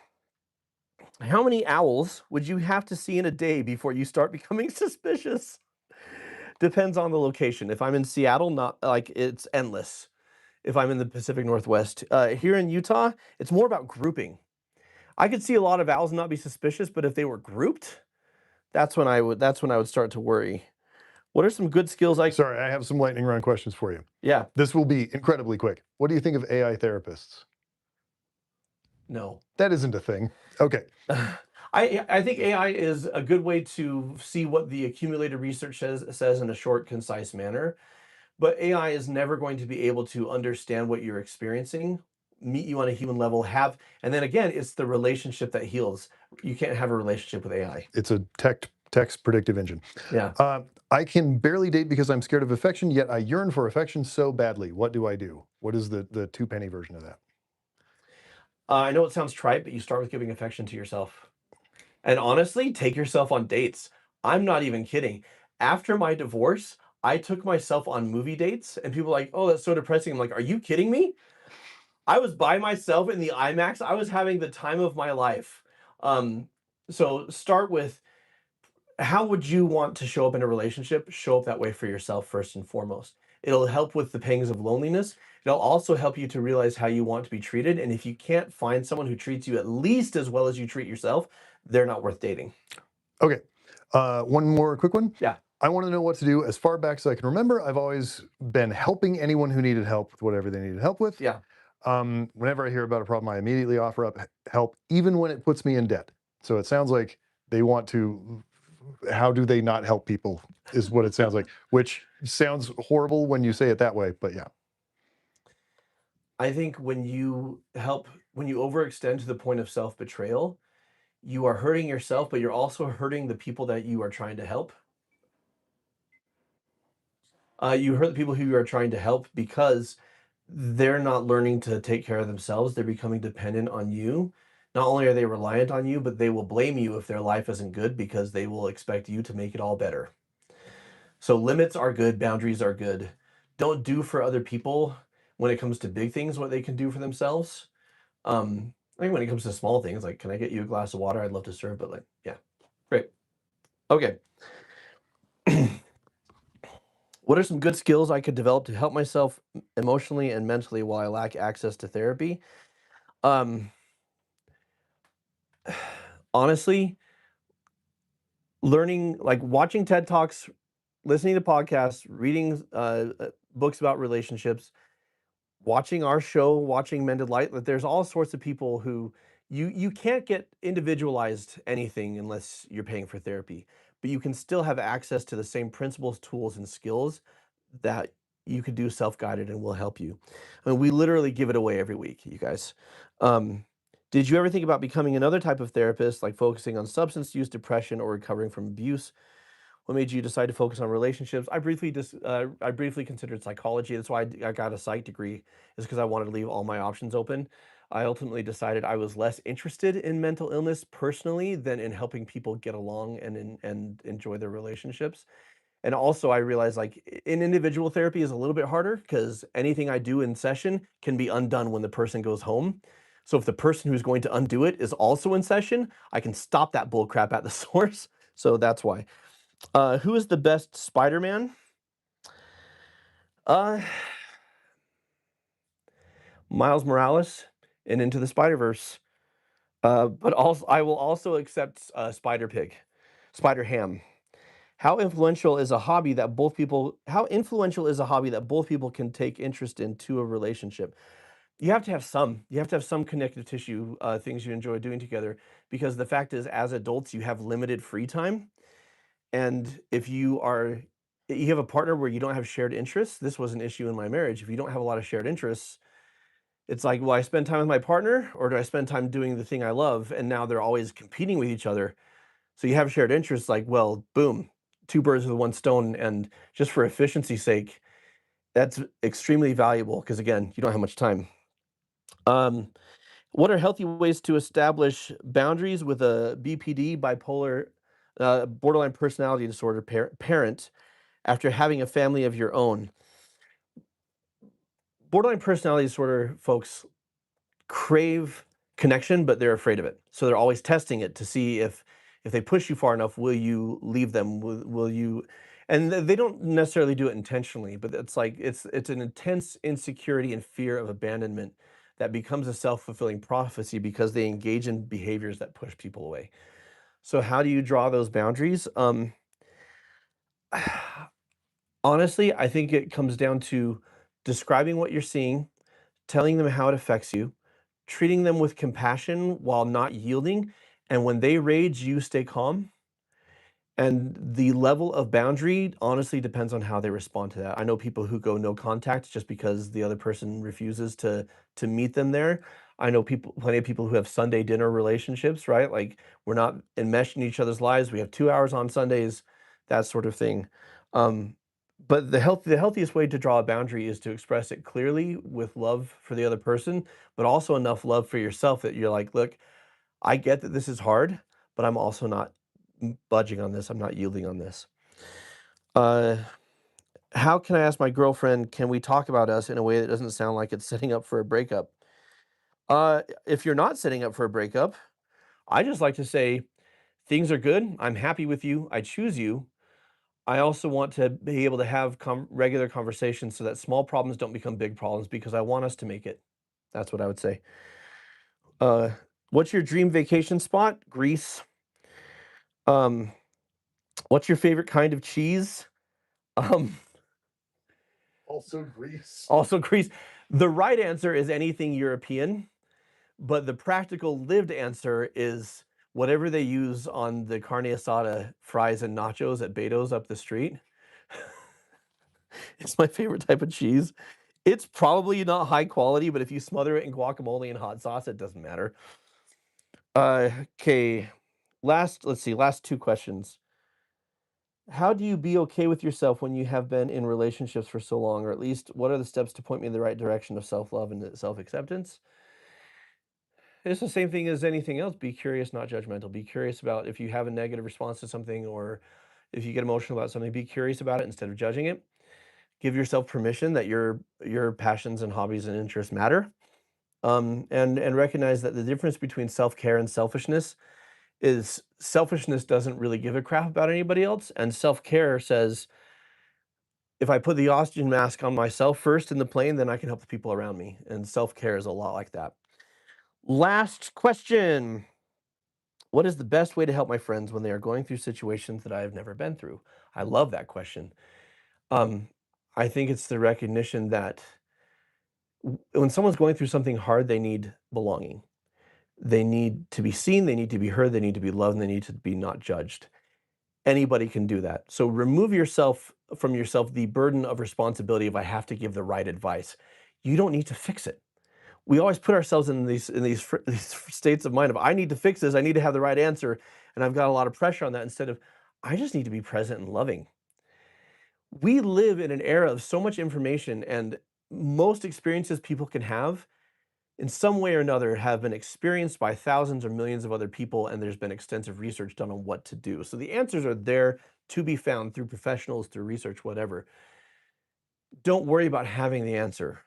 how many owls would you have to see in a day before you start becoming suspicious? Depends on the location. If I'm in Seattle, not like it's endless. If I'm in the Pacific Northwest, here in Utah, it's more about grouping. I could see a lot of owls and not be suspicious, but if they were grouped, that's when I would start to worry. What are some good skills I Sorry, I have some lightning round questions for you. Yeah, This will be incredibly quick. What do you think of AI therapists? no. That isn't a thing. Okay. I think AI is a good way to see what the accumulated research says in a short, concise manner. But AI is never going to be able to understand what you're experiencing, meet you on a human level, have, and then again, it's the relationship that heals. You can't have a relationship with AI. It's a text predictive engine. Yeah. I can barely date because I'm scared of affection, yet I yearn for affection so badly. What do I do? What is the two penny version of that? I know it sounds trite, but you start with giving affection to yourself. And honestly, take yourself on dates. I'm not even kidding. After my divorce, I took myself on movie dates, and people are like, "Oh, that's so depressing." I'm like, "Are you kidding me?" I was by myself in the IMAX. I was having the time of my life. Um, so start with, how would you want to show up in a relationship? Show up that way for yourself first and foremost. It'll help with the pangs of loneliness. It'll also help you to realize how you want to be treated. And if you can't find someone who treats you at least as well as you treat yourself, they're not worth dating. Okay. One more quick one. Yeah. I want to know what to do. As far back as I can remember, I've always been helping anyone who needed help with whatever they needed help with. Yeah. Whenever I hear about a problem, I immediately offer up help, even when it puts me in debt. So it sounds like they want to. How do they not help people? Is what it sounds like, which sounds horrible when you say it that way. But yeah, I think when you overextend to the point of self betrayal, you are hurting yourself, but you're also hurting the people that you are trying to help. You hurt the people who you are trying to help because they're not learning to take care of themselves. They're becoming dependent on you. Not only are they reliant on you, but they will blame you if their life isn't good because they will expect you to make it all better. So limits are good, boundaries are good. Don't do for other people when it comes to big things what they can do for themselves. I think when it comes to small things, like, can I get you a glass of water? I'd love to serve, but like, yeah, great. Okay. What are some good skills I could develop to help myself emotionally and mentally while I lack access to therapy? Um, honestly, learning, like watching TED Talks, listening to podcasts, reading books about relationships, watching our show, watching Mended Light, that there's all sorts of people who you can't get individualized anything unless you're paying for therapy, but you can still have access to the same principles, tools, and skills that you could do self-guided and will help you. I mean, we literally give it away every week, you guys. Um, did you ever think about becoming another type of therapist, like focusing on substance use, depression, or recovering from abuse? What made you decide to focus on relationships? I briefly considered psychology. That's why I got a psych degree, is because I wanted to leave all my options open. I ultimately decided I was less interested in mental illness personally than in helping people get along and enjoy their relationships. And also I realized, like, in individual therapy is a little bit harder because anything I do in session can be undone when the person goes home. So if the person who's going to undo it is also in session, I can stop that bull crap at the source. So that's why. Who is the best Spider-Man? Uh, Miles Morales and Into the Spider-Verse. But also, I will also accept Spider-Pig, Spider-Ham. How influential is a hobby that both people can take interest in to a relationship? You have to have some. You have to have some connective tissue, things you enjoy doing together, because the fact is, as adults, you have limited free time, and if you are you have a partner where you don't have shared interests. This was an issue in my marriage. If you don't have a lot of shared interests, it's like, well, I spend time with my partner or do I spend time doing the thing I love? And now they're always competing with each other. So you have shared interests, like, well, boom, two birds with one stone. And just for efficiency's sake, that's extremely valuable because, again, you don't have much time. Um, what are healthy ways to establish boundaries with a BPD, bipolar, borderline personality disorder parent after having a family of your own? Borderline personality disorder folks crave connection, but they're afraid of it. So they're always testing it to see if they push you far enough, will you leave them? Will you? And they don't necessarily do it intentionally, but it's like it's an intense insecurity and fear of abandonment that becomes a self-fulfilling prophecy because they engage in behaviors that push people away. So how do you draw those boundaries? Honestly, I think it comes down to describing what you're seeing, telling them how it affects you, treating them with compassion while not yielding, and when they rage, you stay calm. And the level of boundary honestly depends on how they respond to that. I know people who go no contact just because the other person refuses to meet them there. I know people, plenty of people who have Sunday dinner relationships, right? Like we're not enmeshed in each other's lives. We have 2 hours on Sundays, that sort of thing. Um, but the healthiest way to draw a boundary is to express it clearly with love for the other person, but also enough love for yourself that you're like, look, I get that this is hard, but I'm also not budging on this. I'm not yielding on this. Uh, how can I ask my girlfriend, can we talk about us in a way that doesn't sound like it's setting up for a breakup? If you're not setting up for a breakup, I just like to say things are good. I'm happy with you. I choose you. I also want to be able to have regular conversations so that small problems don't become big problems because I want us to make it. That's what I would say. Uh, what's your dream vacation spot? Greece. Um, what's your favorite kind of cheese? Um, Also Greece. Also Greece. The right answer is anything European, but the practical lived answer is whatever they use on the carne asada fries and nachos at Beto's up the street. It's my favorite type of cheese. It's probably not high quality, but if you smother it in guacamole and hot sauce, it doesn't matter. Okay. Let's see, last two questions. How do you be okay with yourself when you have been in relationships for so long? Or at least what are the steps to point me in the right direction of self-love and self-acceptance? It's the same thing as anything else. Be curious, not judgmental. Be curious about if you have a negative response to something or if you get emotional about something, be curious about it instead of judging it. Give yourself permission that your passions and hobbies and interests matter. And recognize that the difference between self-care and selfishness is selfishness doesn't really give a crap about anybody else, and self-care says, if I put the oxygen mask on myself first in the plane, then I can help the people around me. And self-care is a lot like that. Last question. What is the best way to help my friends when they are going through situations that I have never been through? I love that question. Um, I think it's the recognition that when someone's going through something hard, they need belonging. They need to be seen, they need to be heard, they need to be loved, and they need to be not judged. Anybody can do that. So remove yourself from yourself the burden of responsibility if I have to give the right advice. You don't need to fix it. We always put ourselves in these states of mind of I need to fix this, I need to have the right answer, and I've got a lot of pressure on that instead of I just need to be present and loving. We live in an era of so much information, and most experiences people can have in some way or another have been experienced by thousands or millions of other people, and there's been extensive research done on what to do. So the answers are there to be found through professionals, through research, whatever. Don't worry about having the answer.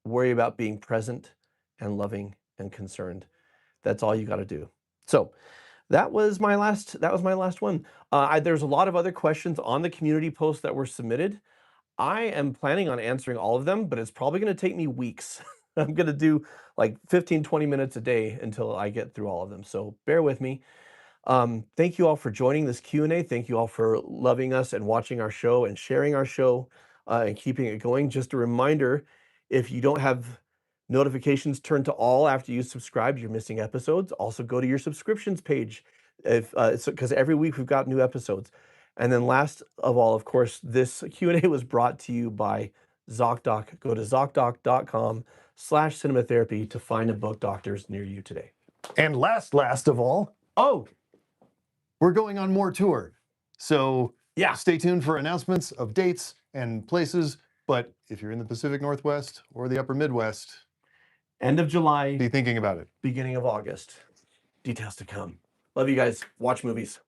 Worry about being present and loving and concerned. That's all you got to do. So that was my last one. There's a lot of other questions on the community posts that were submitted. I am planning on answering all of them, but it's probably going to take me weeks. I'm going to do like 15, 20 minutes a day until I get through all of them. So bear with me. Thank you all for joining this Q&A. Thank you all for loving us and watching our show and sharing our show and keeping it going. Just a reminder, if you don't have notifications turned to all after you subscribe, you're missing episodes. Also go to your subscriptions page if because every week we've got new episodes. And then last of all, of course, this Q&A was brought to you by ZocDoc. Go to ZocDoc.com/cinematherapy to find and book doctors near you today. And last of all, we're going on more tour. So Yeah. stay tuned for announcements of dates and places. But if you're in the Pacific Northwest or the Upper Midwest, End of July, be thinking about it. beginning of August. Details to come. Love you guys. Watch movies.